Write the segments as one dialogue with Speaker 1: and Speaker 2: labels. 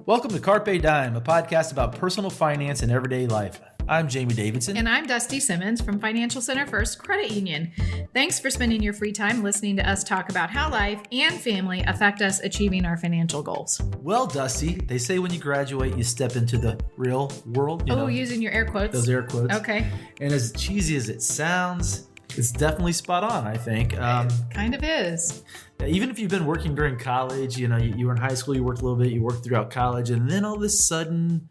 Speaker 1: Welcome to Carpe Dime, a podcast about personal finance and everyday life. I'm Jamie Davidson.
Speaker 2: And I'm Dusty Simmons from Financial Center First Credit Union. Thanks for spending your free time listening to us talk about how life and family affect us achieving our financial goals.
Speaker 1: Well, Dusty, they say when you graduate, you step into the real world. You know,
Speaker 2: using your air quotes.
Speaker 1: Those air quotes.
Speaker 2: Okay.
Speaker 1: And as cheesy as it sounds, it's definitely spot on, I think.
Speaker 2: It kind of is.
Speaker 1: Even if you've been working during college, you were in high school, you worked a little bit, you worked throughout college, and then all of a sudden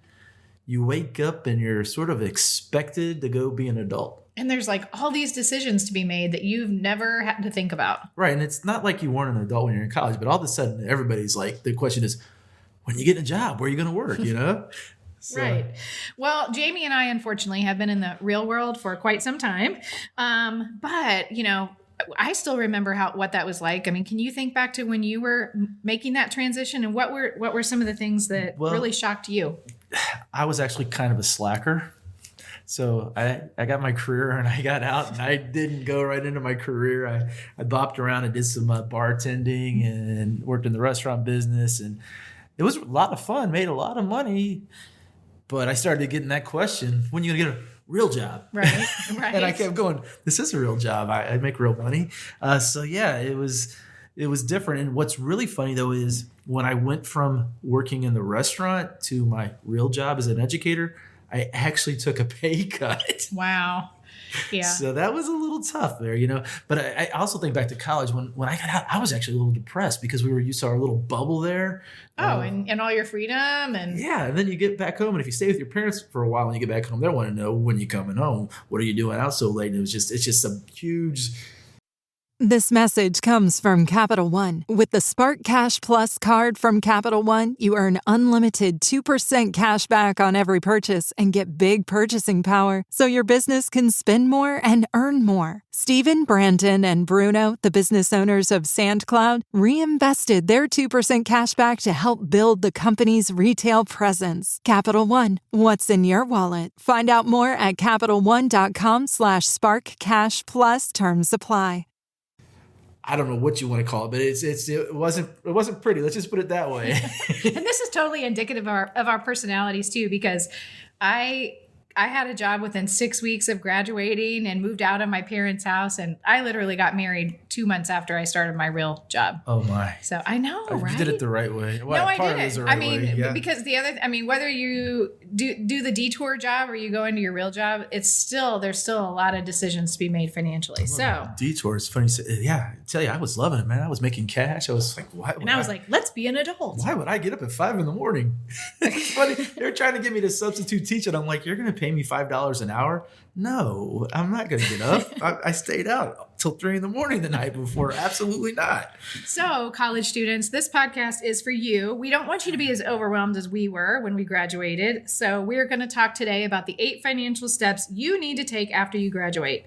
Speaker 1: you wake up and you're sort of expected to go be an adult.
Speaker 2: And there's like all these decisions to be made that you've never had to think about.
Speaker 1: Right. And it's not like you weren't an adult when you're in college, but all of a sudden everybody's like, the question is, when you get a job, where are you going to work, So.
Speaker 2: Right. Well, Jamie and I, unfortunately, have been in the real world for quite some time. But, I still remember what that was like. I mean, can you think back to when you were making that transition, and what were some of the things that really shocked you?
Speaker 1: I was actually kind of a slacker. So I got my career and I got out, and I didn't go right into my career. I bopped around and did some bartending and worked in the restaurant business, and it was a lot of fun, made a lot of money. But I started getting that question, when are you going to get a real job?
Speaker 2: Right.
Speaker 1: And I kept going, this is a real job. I make real money. It was different. And what's really funny, though, is when I went from working in the restaurant to my real job as an educator, I actually took a pay cut.
Speaker 2: Wow. Yeah.
Speaker 1: So that was a little tough there, But I also think back to college when I got out, I was actually a little depressed because we were used to our little bubble there.
Speaker 2: And all your freedom and
Speaker 1: yeah, and then you get back home, and if you stay with your parents for a while and you get back home, they want to know when you're coming home. What are you doing out so late? And it's just a huge.
Speaker 3: This message comes from Capital One. With the Spark Cash Plus card from Capital One, you earn unlimited 2% cash back on every purchase and get big purchasing power so your business can spend more and earn more. Stephen, Brandon, and Bruno, the business owners of SandCloud, reinvested their 2% cash back to help build the company's retail presence. Capital One, what's in your wallet? Find out more at CapitalOne.com/SparkCashPlus. Terms apply.
Speaker 1: I don't know what you want to call it, but it wasn't pretty. Let's just put it that way.
Speaker 2: And this is totally indicative of our personalities too, because I had a job within 6 weeks of graduating and moved out of my parents' house, and I literally got married 2 months after I started my real job.
Speaker 1: Oh my!
Speaker 2: So I know, right?
Speaker 1: You did it the right way.
Speaker 2: Well, no, I didn't.
Speaker 1: Way.
Speaker 2: Because whether you do the detour job or you go into your real job, there's still a lot of decisions to be made financially. So
Speaker 1: detour is funny. Yeah, I tell you, I was loving it, man. I was making cash. I was like, why?
Speaker 2: And I was like, let's be an adult.
Speaker 1: Why would I get up at 5 a.m? It's funny. They're trying to get me to substitute teach, and I'm like, you're going to pay me $5 an hour? No, I'm not going to get up. I stayed out till 3 a.m. the night before. Absolutely not.
Speaker 2: So, college students, this podcast is for you. We don't want you to be as overwhelmed as we were when we graduated. So we're going to talk today about the 8 financial steps you need to take after you graduate.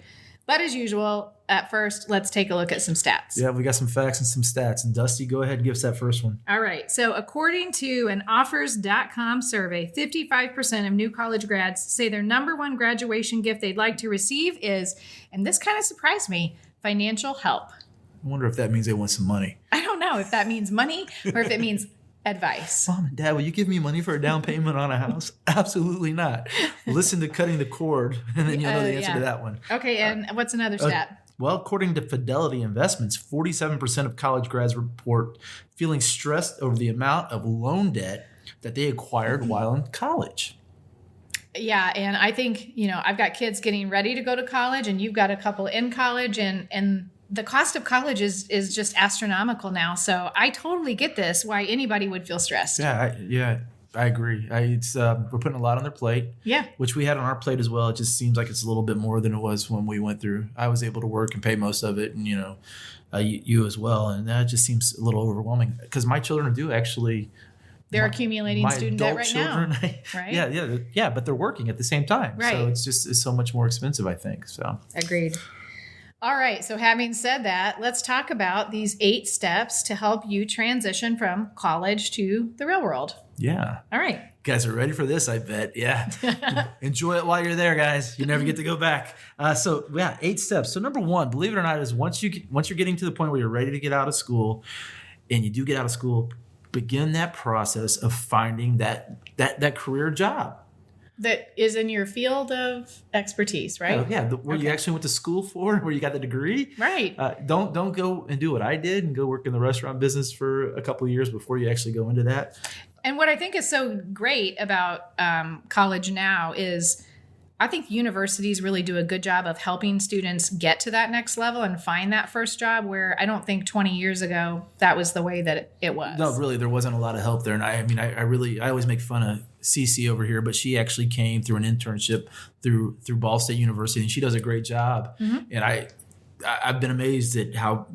Speaker 2: But as usual, at first, let's take a look at some stats.
Speaker 1: Yeah, we got some facts and some stats. And Dusty, go ahead and give us that first one.
Speaker 2: All right. So according to an offers.com survey, 55% of new college grads say their number one graduation gift they'd like to receive is, and this kind of surprised me, financial help.
Speaker 1: I wonder if that means they want some money.
Speaker 2: I don't know if that means money or if it means advice.
Speaker 1: Mom and Dad, will you give me money for a down payment on a house? Absolutely not. Listen to Cutting the Cord, and then you'll know the answer to that one.
Speaker 2: Okay, and what's another stat?
Speaker 1: Well, according to Fidelity Investments, 47% of college grads report feeling stressed over the amount of loan debt that they acquired while in college.
Speaker 2: Yeah, and I think, I've got kids getting ready to go to college, and you've got a couple in college, and the cost of college is just astronomical now. So I totally get this, why anybody would feel stressed.
Speaker 1: Yeah, I agree. We're putting a lot on their plate.
Speaker 2: Yeah.
Speaker 1: Which we had on our plate as well. It just seems like it's a little bit more than it was when we went through. I was able to work and pay most of it, and you as well. And that just seems a little overwhelming because my children do actually.
Speaker 2: They're accumulating student debt right now.
Speaker 1: Right? Yeah, but they're working at the same time.
Speaker 2: Right.
Speaker 1: So it's so much more expensive, I think. So
Speaker 2: agreed. All right. So having said that, let's talk about these 8 steps to help you transition from college to the real world.
Speaker 1: Yeah.
Speaker 2: All right.
Speaker 1: You guys are ready for this, I bet. Yeah. Enjoy it while you're there, guys. You never get to go back. 8 steps. So number 1, believe it or not, is once you're getting to the point where you're ready to get out of school, and you do get out of school, begin that process of finding that career job.
Speaker 2: That is in your field of expertise, right?
Speaker 1: Where you actually went to school for, where you got the degree.
Speaker 2: Right.
Speaker 1: Don't go and do what I did and go work in the restaurant business for a couple of years before you actually go into that.
Speaker 2: And what I think is so great about college now is I think universities really do a good job of helping students get to that next level and find that first job, where I don't think 20 years ago that was the way that it was.
Speaker 1: No, really, there wasn't a lot of help there. And I always make fun of Cece over here, but she actually came through an internship through Ball State University, and she does a great job. Mm-hmm. And I've been amazed at how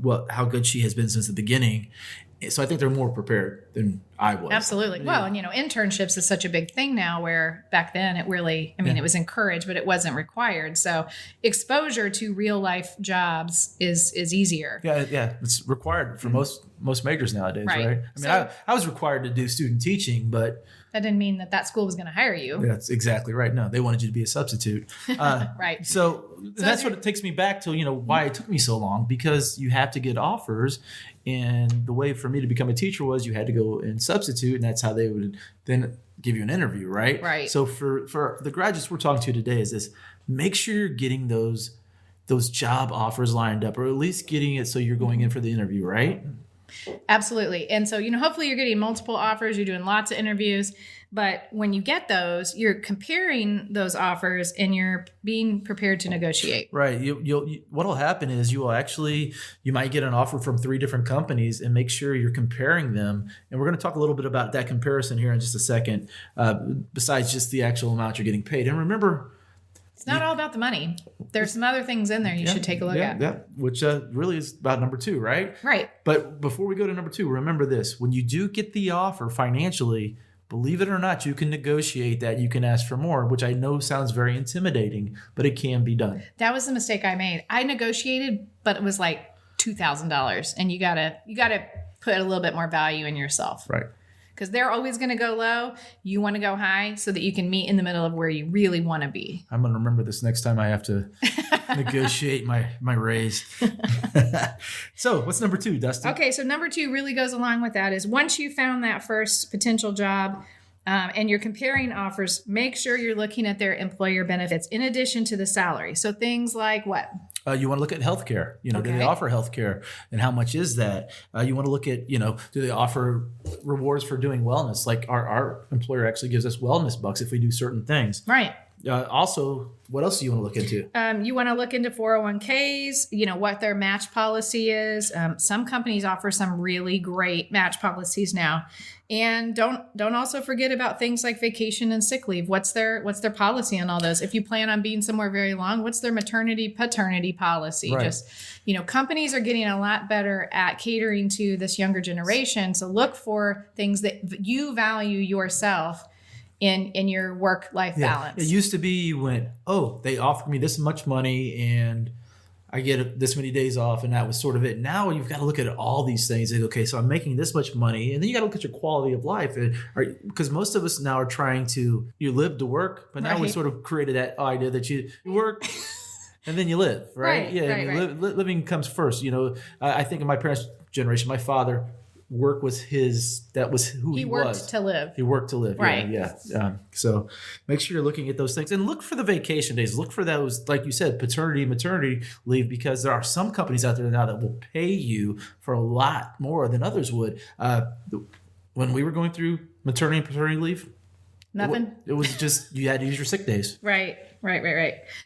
Speaker 1: good she has been since the beginning. So I think they're more prepared than I was.
Speaker 2: Absolutely. Well, and internships is such a big thing now, where back then it really, it was encouraged, but it wasn't required. So exposure to real life jobs is easier.
Speaker 1: Yeah. It's required for most majors nowadays, right? I was required to do student teaching, but
Speaker 2: that didn't mean that school was going to hire you.
Speaker 1: That's exactly right. No, they wanted you to be a substitute.
Speaker 2: Right.
Speaker 1: So that's what it takes me back to, why it took me so long, because you have to get offers. And the way for me to become a teacher was you had to go and substitute, and that's how they would then give you an interview, right?
Speaker 2: Right.
Speaker 1: So for the graduates we're talking to today is this: make sure you're getting those job offers lined up, or at least getting it so you're going in for the interview, right?
Speaker 2: Absolutely. And so, hopefully you're getting multiple offers, you're doing lots of interviews, but when you get those, you're comparing those offers and you're being prepared to negotiate.
Speaker 1: Right. What'll happen is you might get an offer from 3 different companies, and make sure you're comparing them. And we're going to talk a little bit about that comparison here in just a second, besides just the actual amount you're getting paid. And remember,
Speaker 2: it's not all about the money. There's some other things in there you should take a look at.
Speaker 1: Yeah, which really is about number 2, right?
Speaker 2: Right.
Speaker 1: But before we go to number 2, remember this. When you do get the offer financially, believe it or not, you can negotiate that. You can ask for more, which I know sounds very intimidating, but it can be done.
Speaker 2: That was the mistake I made. I negotiated, but it was like $2,000. And you gotta put a little bit more value in yourself.
Speaker 1: Right.
Speaker 2: Because they're always going to go low. You want to go high so that you can meet in the middle of where you really want to be.
Speaker 1: I'm going to remember this next time I have to negotiate my raise. So what's number 2, Dustin?
Speaker 2: Okay, so number 2 really goes along with that is once you found that first potential job and you're comparing offers, make sure you're looking at their employer benefits in addition to the salary. So things like what?
Speaker 1: You want to look at healthcare. Do they offer healthcare, and how much is that? You want to look at, do they offer rewards for doing wellness? Like our employer actually gives us wellness bucks if we do certain things.
Speaker 2: Right.
Speaker 1: Also, what else do you want to look into?
Speaker 2: You want to look into 401ks, what their match policy is. Some companies offer some really great match policies now. And don't also forget about things like vacation and sick leave. What's their policy on all those? If you plan on being somewhere very long, what's their maternity, paternity policy?
Speaker 1: Right.
Speaker 2: Just, companies are getting a lot better at catering to this younger generation. So look for things that you value yourself in your work-life balance.
Speaker 1: It used to be you went, they offered me this much money and I get this many days off, and that was sort of it. Now you've got to look at all these things. And, okay, so I'm making this much money, and then you got to look at your quality of life. Because most of us now are trying to, you live to work, but now we sort of created that idea that you work and then you live, right? Living comes first. I think in my parents' generation, my father, work was that was who he was.
Speaker 2: He worked to live.
Speaker 1: He worked to live.
Speaker 2: Right.
Speaker 1: Yeah. So make sure you're looking at those things, and look for the vacation days. Look for those, like you said, paternity, maternity leave, because there are some companies out there now that will pay you for a lot more than others would. When we were going through maternity and paternity leave,
Speaker 2: nothing.
Speaker 1: It was just, you had to use your sick days.
Speaker 2: Right.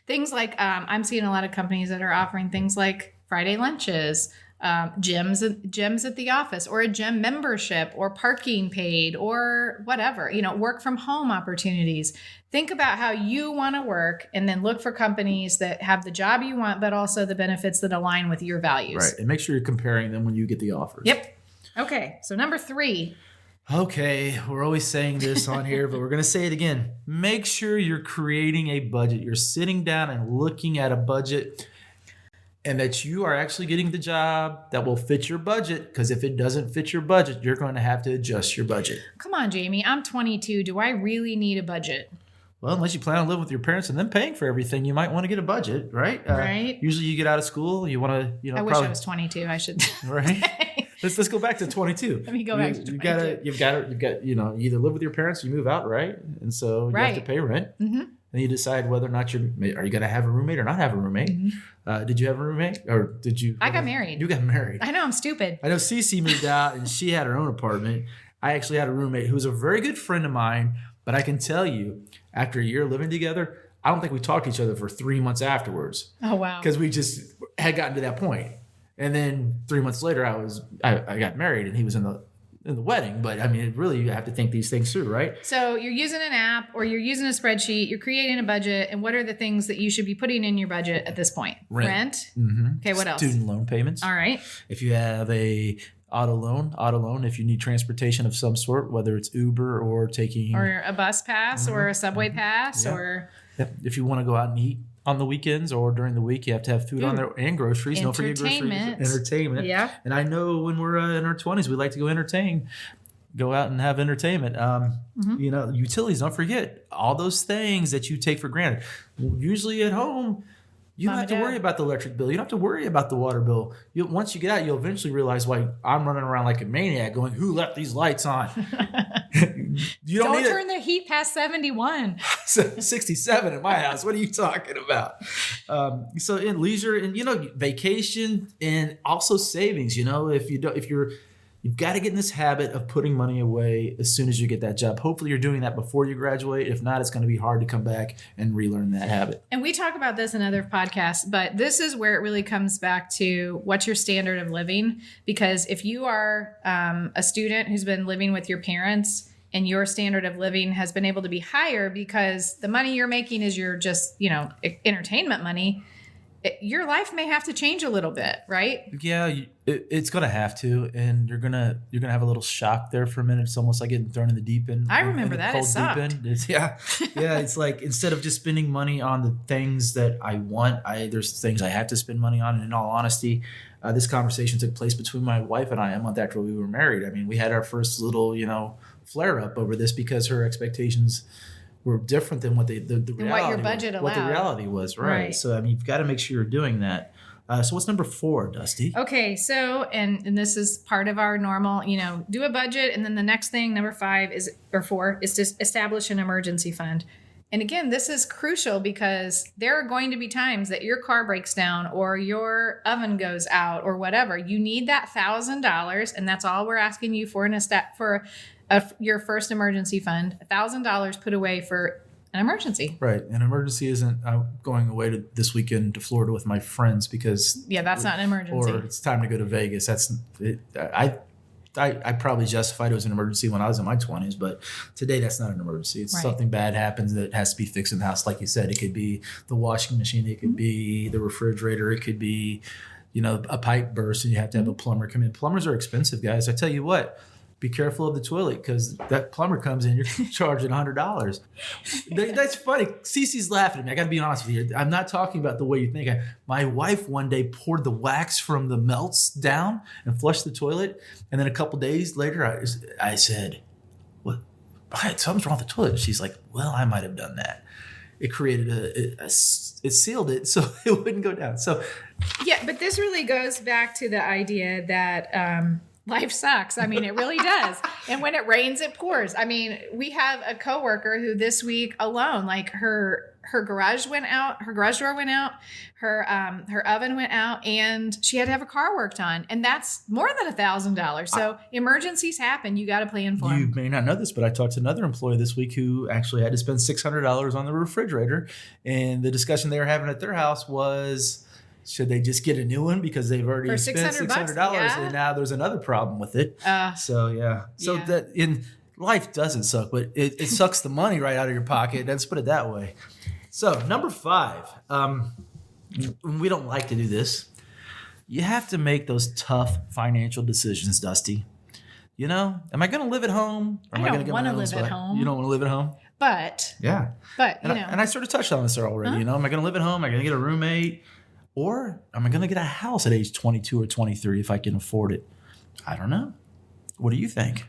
Speaker 2: Things like, I'm seeing a lot of companies that are offering things like Friday lunches, gyms at the office, or a gym membership, or parking paid, or whatever, work from home opportunities. Think about how you want to work, and then look for companies that have the job you want, but also the benefits that align with your values.
Speaker 1: Right. And make sure you're comparing them when you get the offers.
Speaker 2: Yep. Okay. So number 3.
Speaker 1: Okay, we're always saying this on here, but we're going to say it again. Make sure you're creating a budget. You're sitting down and looking at a budget, and that you are actually getting the job that will fit your budget, because if it doesn't fit your budget, you're going to have to adjust your budget.
Speaker 2: Come on, Jamie. I'm 22. Do I really need a budget?
Speaker 1: Well, unless you plan on living with your parents and then paying for everything, you might want to get a budget, right?
Speaker 2: Right.
Speaker 1: Usually you get out of school, you want to,
Speaker 2: I wish I was 22. I should.
Speaker 1: Right. Let's go back to 22.
Speaker 2: Let me go back to 22.
Speaker 1: You've got, you either live with your parents or you move out, right? And so you have to pay rent. Mm-hmm. And you decide whether or not are you going to have a roommate or not have a roommate. Mm-hmm. Did you have a roommate or did you?
Speaker 2: I got married.
Speaker 1: You got married.
Speaker 2: I know, I'm stupid.
Speaker 1: I know Cece moved out and she had her own apartment. I actually had a roommate who was a very good friend of mine, but I can tell you, after a year living together, I don't think we talked to each other for 3 months afterwards.
Speaker 2: Oh, wow.
Speaker 1: Because we just had gotten to that point. And then 3 months later, I got married and he was in the wedding. But I mean, really, you have to think these things through, right?
Speaker 2: So you're using an app or you're using a spreadsheet, you're creating a budget. And what are the things that you should be putting in your budget at this point? Rent. Mm-hmm. Okay, what else?
Speaker 1: Student loan payments.
Speaker 2: All right.
Speaker 1: If you have a auto loan, if you need transportation of some sort, whether it's Uber or taking...
Speaker 2: Or a bus pass or a subway pass or...
Speaker 1: Yep. If you want to go out and eat on the weekends or during the week, you have to have food on there and groceries. Don't forget groceries. Entertainment.
Speaker 2: Yeah.
Speaker 1: And I know when we're in our 20s, we like to go out and have entertainment. Utilities, don't forget all those things that you take for granted. Usually at home, you don't have to worry about the electric bill. You don't have to worry about the water bill. Once you get out, you'll eventually realize why I'm running around like a maniac going, who left these lights on?
Speaker 2: Don't turn the heat past 71.
Speaker 1: 67 in my house. What are you talking about? So in leisure and, vacation and also savings, you've got to get in this habit of putting money away as soon as you get that job. Hopefully you're doing that before you graduate. If not, it's going to be hard to come back and relearn that habit.
Speaker 2: And we talk about this in other podcasts, but this is where it really comes back to what's your standard of living. Because if you are a student who's been living with your parents and your standard of living has been able to be higher because the money you're making is your just, entertainment money, your life may have to change a little bit, right?
Speaker 1: Yeah, it's going to have to, and you're gonna have a little shock there for a minute. It's almost like getting thrown in the deep end.
Speaker 2: I remember that. It sucked.
Speaker 1: It's like instead of just spending money on the things that I want, there's things I have to spend money on. And in all honesty, this conversation took place between my wife and I a month after we were married. I mean, we had our first little, flare up over this because her expectations were different than what the reality,
Speaker 2: what your budget allowed.
Speaker 1: What the reality was, right? So I mean, you've got to make sure you're doing that. So what's number 4, Dusty?
Speaker 2: Okay, so and this is part of our normal, do a budget, and then the next thing, number 4, is to establish an emergency fund. And again, this is crucial because there are going to be times that your car breaks down or your oven goes out or whatever. You need that $1,000, and that's all we're asking you for your first emergency fund. $1,000 put away for an emergency.
Speaker 1: Right. An emergency isn't going away this weekend to Florida with my friends because...
Speaker 2: Yeah, that's not an emergency.
Speaker 1: Or it's time to go to Vegas. That's it. I probably justified it was an emergency when I was in my 20s, but today that's not an emergency. It's something bad happens that has to be fixed in the house. Like you said, it could be the washing machine. It could be the refrigerator. It could be, a pipe burst and you have to have a plumber come in. Plumbers are expensive, guys. I tell you what. Be careful of the toilet because that plumber comes in, you're charging $100. That's funny. Cece's laughing at me. I got to be honest with you. I'm not talking about the way you think. My wife one day poured the wax from the melts down and flushed the toilet. And then a couple days later, I said, "What? Something's wrong with the toilet." She's like, "Well, I might have done that." It created it sealed it so it wouldn't go down. So,
Speaker 2: yeah, but this really goes back to the idea that life sucks. I mean, it really does. And when it rains, it pours. I mean, we have a coworker who this week alone, like her garage went out, her garage door went out, her oven went out, and she had to have a car worked on. And that's more than $1,000. So emergencies happen. You got to plan for them.
Speaker 1: You may not know this, but I talked to another employee this week who actually had to spend $600 on the refrigerator. And the discussion they were having at their house was, should they just get a new one because they've already spent $600 and now there's another problem with it? That in life doesn't suck, but it sucks the money right out of your pocket. Let's put it that way. So number 5, we don't like to do this. You have to make those tough financial decisions, Dusty. Am I going to live at home? Or am I don't want to live at home. You don't want to live at home?
Speaker 2: But
Speaker 1: I sort of touched on this already. Am I going to live at home? Am I going to get a roommate? Or am I going to get a house at age 22 or 23 if I can afford it? I don't know. What do you think?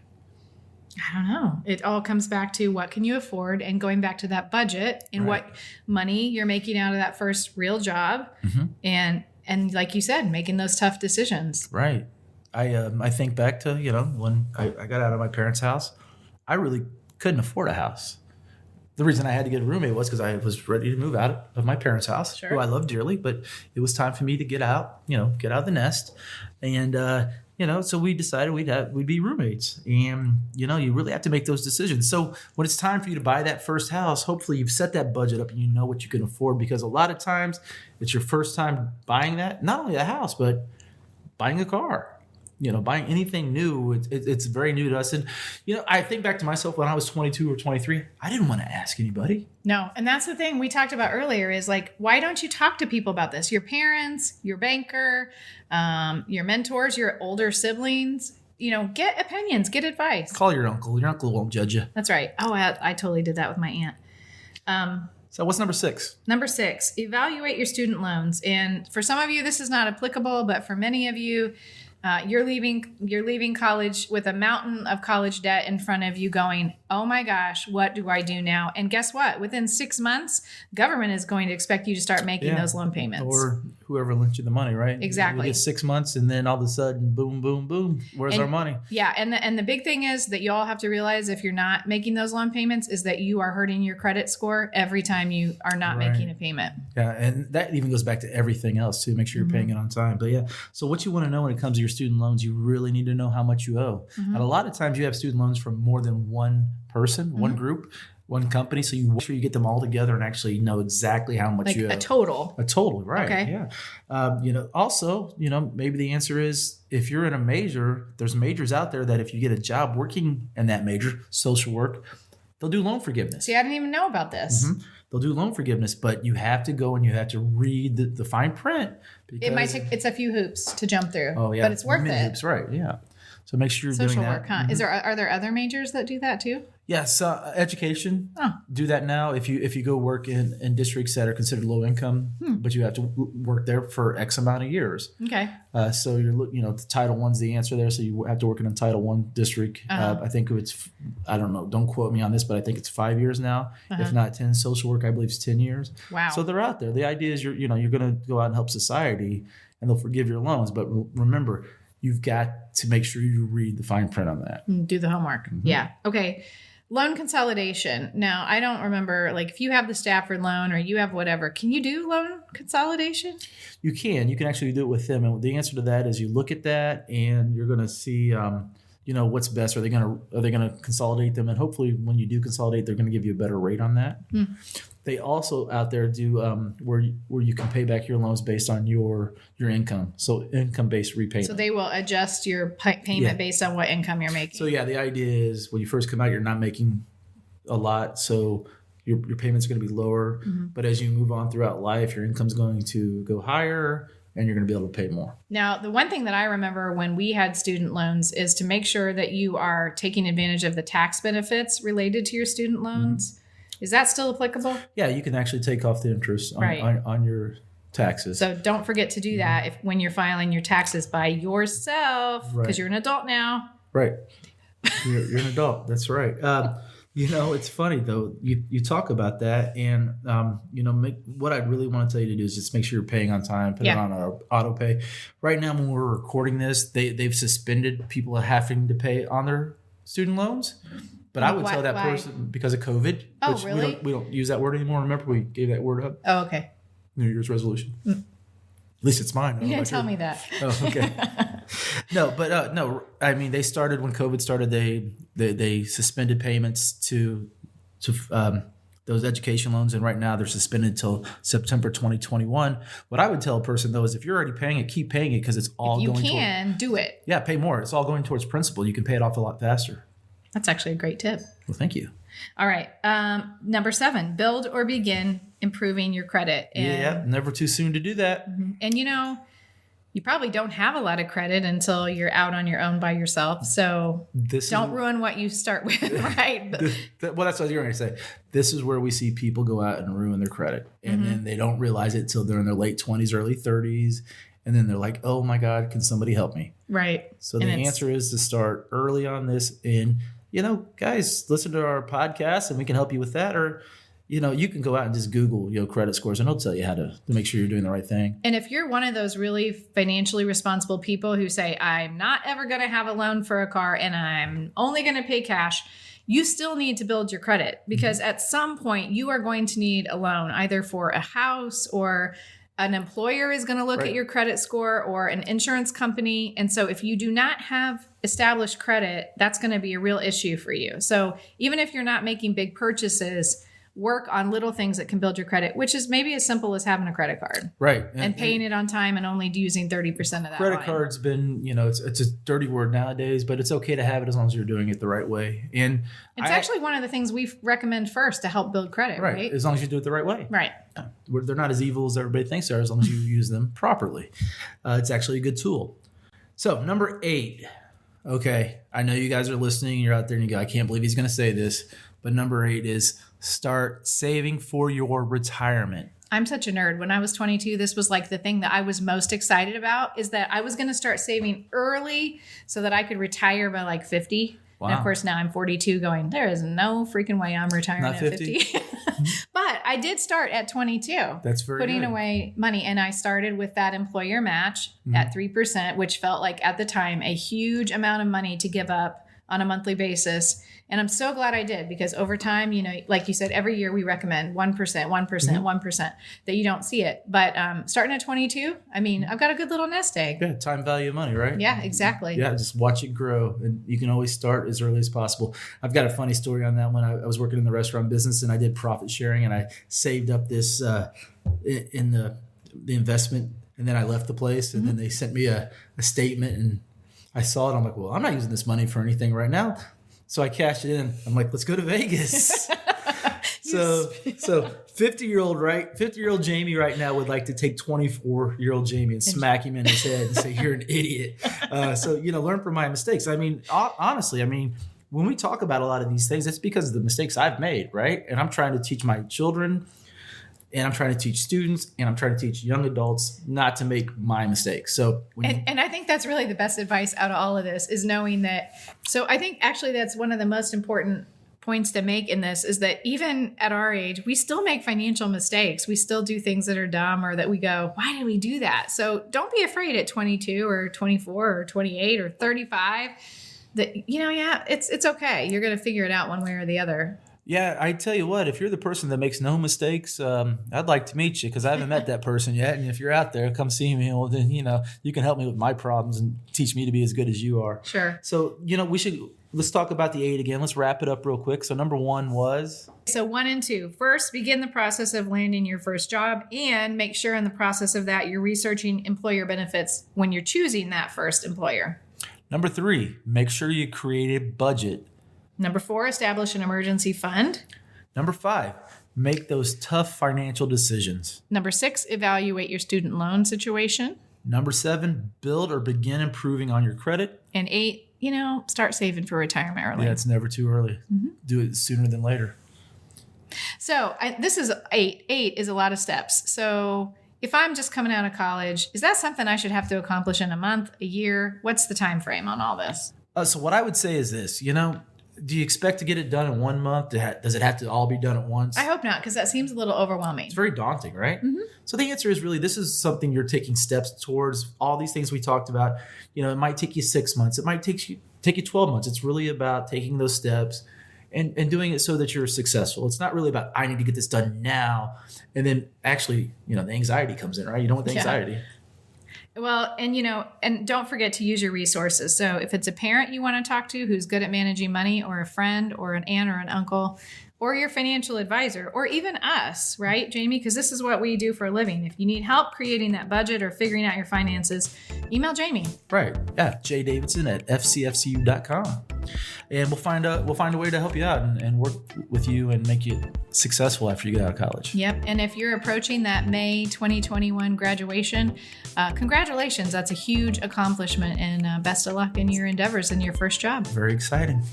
Speaker 2: I don't know. It all comes back to what can you afford and going back to that budget and what money you're making out of that first real job. Mm-hmm. And like you said, making those tough decisions.
Speaker 1: Right. I think back to, when I got out of my parents' house, I really couldn't afford a house. The reason I had to get a roommate was because I was ready to move out of my parents' house,
Speaker 2: Sure.
Speaker 1: who I love dearly, but it was time for me to get out of the nest. And, so we decided we'd be roommates. And, you really have to make those decisions. So when it's time for you to buy that first house, hopefully you've set that budget up and you know what you can afford, because a lot of times it's your first time buying that, not only a house, but buying a car. Buying anything new, it's very new to us. And, I think back to myself when I was 22 or 23, I didn't want to ask anybody.
Speaker 2: No. And that's the thing we talked about earlier is like, why don't you talk to people about this? Your parents, your banker, your mentors, your older siblings, get opinions, get advice.
Speaker 1: Call your uncle. Your uncle won't judge you.
Speaker 2: That's right. Oh, I totally did that with my aunt.
Speaker 1: So what's number 6?
Speaker 2: Number 6, evaluate your student loans. And for some of you, this is not applicable, but for many of you, you're leaving college with a mountain of college debt in front of you going, oh my gosh, what do I do now? And guess what? Within 6 months, government is going to expect you to start making those loan payments.
Speaker 1: Or whoever lent you the money, right?
Speaker 2: Exactly.
Speaker 1: We get 6 months and then all of a sudden, boom, boom, boom. Where's our money?
Speaker 2: Yeah. And the big thing is that you all have to realize if you're not making those loan payments is that you are hurting your credit score every time you are not making a payment.
Speaker 1: Yeah. And that even goes back to everything else too. Make sure you're paying it on time. But yeah. So what you want to know when it comes to your student loans, you really need to know how much you owe. And a lot of times you have student loans from more than one person, one group, one company. So you make sure you get them all together and actually know exactly how much you owe.
Speaker 2: A total.
Speaker 1: A total, right.
Speaker 2: Okay.
Speaker 1: Yeah. Also, maybe the answer is if you're in a major, there's majors out there that if you get a job working in that major, social work, they'll do loan forgiveness.
Speaker 2: See, I didn't even know about this.
Speaker 1: They'll do loan forgiveness, but you have to go and you have to read the fine print.
Speaker 2: It might take, it's a few hoops to jump through.
Speaker 1: Oh, yeah.
Speaker 2: But it's worth it.
Speaker 1: Hoops, right, yeah. So make sure you're
Speaker 2: Social
Speaker 1: doing that.
Speaker 2: work, huh? Are there other majors that do that too?
Speaker 1: Yes, education. Do that now. If you go work in districts that are considered low income, but you have to work there for X amount of years.
Speaker 2: Okay.
Speaker 1: So you're Title I's the answer there. So you have to work in a Title I district. I think it's, I don't know, don't quote me on this, but I think it's 5 years now. If not 10. Social work, I believe, is 10 years.
Speaker 2: Wow.
Speaker 1: So they're out there. The idea is you're going to go out and help society, and they'll forgive your loans. But remember, you've got to make sure you read the fine print on that.
Speaker 2: Do the homework. Yeah. Okay. Loan consolidation. Now, I don't remember, like if you have the Stafford loan or you have whatever, can you do loan consolidation?
Speaker 1: You can. You can actually do it with them. And the answer to that is you look at that and you're going to see, what's best. Are they going to consolidate them? And hopefully when you do consolidate, they're going to give you a better rate on that. They also out there do where you can pay back your loans based on your income. So income-based repayment.
Speaker 2: So they will adjust your payment based on what income you're making.
Speaker 1: So yeah, the idea is when you first come out, you're not making a lot. So your payments are going to be lower. But as you move on throughout life, your income's going to go higher and you're going to be able to pay more.
Speaker 2: Now, the one thing that I remember when we had student loans is to make sure that you are taking advantage of the tax benefits related to your student loans. Is that still applicable?
Speaker 1: Yeah, you can actually take off the interest on your taxes.
Speaker 2: So don't forget to do that when you're filing your taxes by yourself, because you're an adult now.
Speaker 1: Right. You're an adult. That's right. It's funny though. You talk about that, and what I really want to tell you to do is just make sure you're paying on time. Put it on auto pay. Right now, when we're recording this, they've suspended people having to pay on their student loans. But I would tell that person because of COVID.
Speaker 2: Oh,
Speaker 1: which
Speaker 2: really?
Speaker 1: We don't use that word anymore. Remember, we gave that word up.
Speaker 2: Oh, okay.
Speaker 1: New Year's resolution. At least it's mine.
Speaker 2: You didn't tell me that.
Speaker 1: Oh, okay. No. I mean, they started when COVID started. They suspended payments to those education loans, and right now they're suspended until September 2021. What I would tell a person though is if you're already paying it, keep paying it because it's all
Speaker 2: if you
Speaker 1: going.
Speaker 2: can do it.
Speaker 1: Yeah, pay more. It's all going towards principal. You can pay it off a lot faster.
Speaker 2: That's actually a great tip.
Speaker 1: Well, thank you.
Speaker 2: All right. Number 7, build or begin improving your credit. And,
Speaker 1: never too soon to do that.
Speaker 2: And you probably don't have a lot of credit until you're out on your own by yourself. So don't ruin what you start with, right?
Speaker 1: Well, that's what you're going to say. This is where we see people go out and ruin their credit. And then they don't realize it till they're in their late 20s, early 30s. And then they're like, oh my God, can somebody help me?
Speaker 2: Right.
Speaker 1: So the answer is to start early on this. And, guys, listen to our podcast and we can help you with that. Or, you can go out and just Google, credit scores, and it'll tell you how to make sure you're doing the right thing.
Speaker 2: And if you're one of those really financially responsible people who say, I'm not ever going to have a loan for a car and I'm only going to pay cash, you still need to build your credit, because at some point you are going to need a loan, either for a house, or an employer is going to look at your credit score, or an insurance company. And so if you do not have established credit, that's going to be a real issue for you. So even if you're not making big purchases, work on little things that can build your credit, which is maybe as simple as having a credit card.
Speaker 1: Right.
Speaker 2: And paying it on time and only using 30% of that.
Speaker 1: Credit card's been, it's a dirty word nowadays, but it's okay to have it as long as you're doing it the right way. And
Speaker 2: it's actually one of the things we recommend first to help build credit, right?
Speaker 1: As long as you do it the right way.
Speaker 2: Right.
Speaker 1: They're not as evil as everybody thinks they are, as long as you use them properly. It's actually a good tool. So number 8. Okay. I know you guys are listening. You're out there and you go, I can't believe he's going to say this. But number 8 is start saving for your retirement.
Speaker 2: I'm such a nerd. When I was 22, this was like the thing that I was most excited about, is that I was going to start saving early so that I could retire by like 50. Wow. And of course, now I'm 42 going, there is no freaking way I'm retiring at 50. But I did start at 22.
Speaker 1: That's very
Speaker 2: putting
Speaker 1: good.
Speaker 2: away money. And I started with that employer match at 3%, which felt like at the time a huge amount of money to give up on a monthly basis. And I'm so glad I did, because over time, like you said, every year we recommend 1%, 1%, that you don't see it. But starting at 22, I've got a good little nest egg.
Speaker 1: Yeah, time value of money, right?
Speaker 2: Yeah, exactly.
Speaker 1: Yeah, just watch it grow. And you can always start as early as possible. I've got a funny story on that one. I was working in the restaurant business and I did profit sharing, and I saved up this in the investment, and then I left the place, and then they sent me a statement, and I saw it. I'm like, well, I'm not using this money for anything right now. So I cashed it in. I'm like, let's go to Vegas. So 50-year-old Jamie right now would like to take 24-year-old Jamie and smack him in his head and say, you're an idiot. Learn from my mistakes. Honestly, when we talk about a lot of these things, it's because of the mistakes I've made, right? And I'm trying to teach my children, and I'm trying to teach students, and I'm trying to teach young adults not to make my mistakes. So,
Speaker 2: and I think that's really the best advice out of all of this, is knowing that. So I think actually that's one of the most important points to make in this, is that even at our age, we still make financial mistakes. We still do things that are dumb, or that we go, why did we do that? So don't be afraid at 22 or 24 or 28 or 35 that, it's okay. You're going to figure it out one way or the other.
Speaker 1: Yeah, I tell you what, if you're the person that makes no mistakes, I'd like to meet you, because I haven't met that person yet. And if you're out there, come see me. Well, then, you can help me with my problems and teach me to be as good as you are.
Speaker 2: Sure.
Speaker 1: So, let's talk about the 8 again. Let's wrap it up real quick. So number 1 was?
Speaker 2: So 1 and 2. First, begin the process of landing your first job, and make sure in the process of that, you're researching employer benefits when you're choosing that first employer.
Speaker 1: Number 3, make sure you create a budget.
Speaker 2: Number 4, establish an emergency fund.
Speaker 1: Number 5, make those tough financial decisions.
Speaker 2: Number 6, evaluate your student loan situation.
Speaker 1: Number 7, build or begin improving on your credit.
Speaker 2: And 8, start saving for retirement early.
Speaker 1: Yeah, it's never too early. Do it sooner than later.
Speaker 2: So this is 8. 8 is a lot of steps. So if I'm just coming out of college, is that something I should have to accomplish in a month, a year? What's the time frame on all this?
Speaker 1: So what I would say is this, do you expect to get it done in 1 month? Does it have to all be done at once?
Speaker 2: I hope not, because that seems a little overwhelming.
Speaker 1: It's very daunting, right? So the answer is really, this is something you're taking steps towards. All these things we talked about, it might take you 6 months. It might take you 12 months. It's really about taking those steps and doing it so that you're successful. It's not really about, I need to get this done now. And then actually, the anxiety comes in, right? You don't want the anxiety.
Speaker 2: Well, and don't forget to use your resources. So if it's a parent you want to talk to who's good at managing money, or a friend or an aunt or an uncle, or your financial advisor, or even us, right, Jamie? Because this is what we do for a living. If you need help creating that budget or figuring out your finances, email Jamie.
Speaker 1: Right. Yeah. jdavidson@fcfcu.com. And we'll find a way to help you out and work with you and make you successful after you get out of college.
Speaker 2: Yep. And if you're approaching that May 2021 graduation, congratulations. That's a huge accomplishment, and best of luck in your endeavors in your first job.
Speaker 1: Very exciting.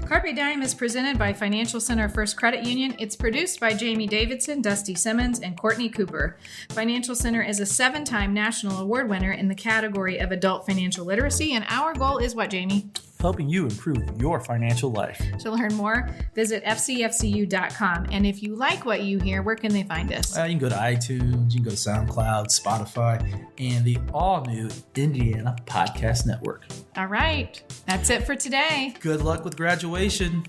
Speaker 2: Carpe Dime is presented by Financial Center First Credit Union. It's produced by Jamie Davidson, Dusty Simmons, and Courtney Cooper. Financial Center is a 7-time national award winner in the category of adult financial literacy. And our goal is what, Jamie?
Speaker 1: helping you improve your financial life.
Speaker 2: To learn more, visit fcfcu.com. And if you like what you hear, where can they find us?
Speaker 1: You can go to iTunes, you can go to SoundCloud, Spotify, and the all-new Indiana Podcast Network.
Speaker 2: All right. That's it for today.
Speaker 1: Good luck with graduation.